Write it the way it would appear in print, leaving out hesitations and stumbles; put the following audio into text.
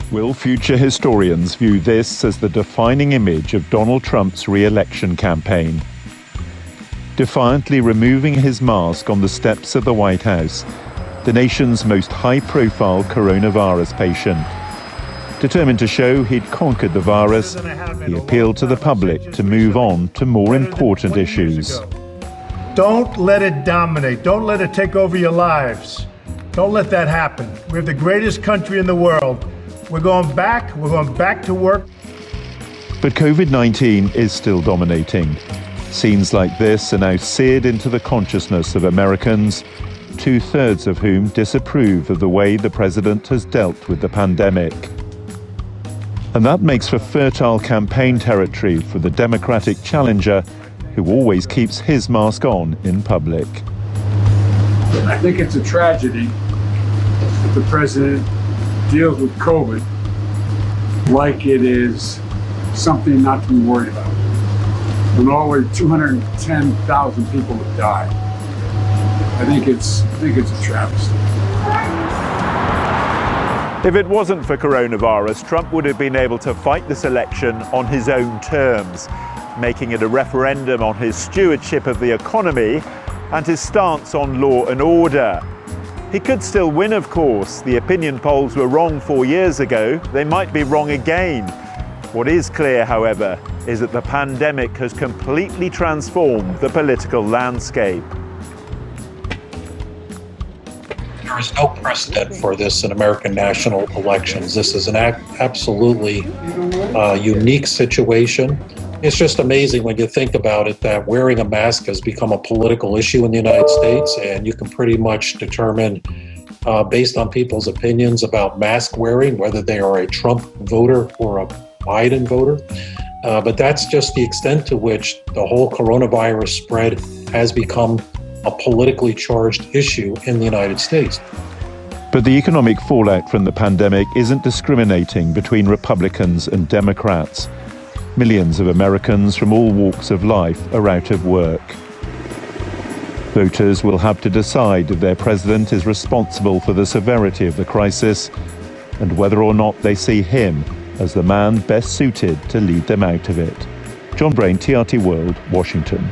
Will future historians view this as the defining image of Donald Trump's re-election campaign? Defiantly removing his mask on the steps of the White House, the nation's most high-profile coronavirus patient. Determined to show he'd conquered the virus, he appealed to the public to move on to more important issues. Don't let it dominate. Don't let it take over your lives. Don't let that happen. We have the greatest country in the world. We're going back to work. But COVID-19 is still dominating. Scenes like this are now seared into the consciousness of Americans, 2/3 of whom disapprove of the way the president has dealt with the pandemic. And that makes for fertile campaign territory for the Democratic challenger, who always keeps his mask on in public. I think it's a tragedy that the president deals with COVID like it is something not to be worried about. When already 210,000 people have died. I think it's a travesty. If it wasn't for coronavirus, Trump would have been able to fight this election on his own terms, making it a referendum on his stewardship of the economy and his stance on law and order. He could still win, of course. The opinion polls were wrong 4 years ago. They might be wrong again. What is clear, however, is that the pandemic has completely transformed the political landscape. There is no precedent for this in American national elections. This is an absolutely unique situation. It's just amazing when you think about it that wearing a mask has become a political issue in the United States, and you can pretty much determine based on people's opinions about mask wearing, whether they are a Trump voter or a Biden voter. But that's just the extent to which the whole coronavirus spread has become a politically charged issue in the United States. But the economic fallout from the pandemic isn't discriminating between Republicans and Democrats. Millions of Americans from all walks of life are out of work. Voters will have to decide if their president is responsible for the severity of the crisis and whether or not they see him as the man best suited to lead them out of it. John Brain, TRT World, Washington.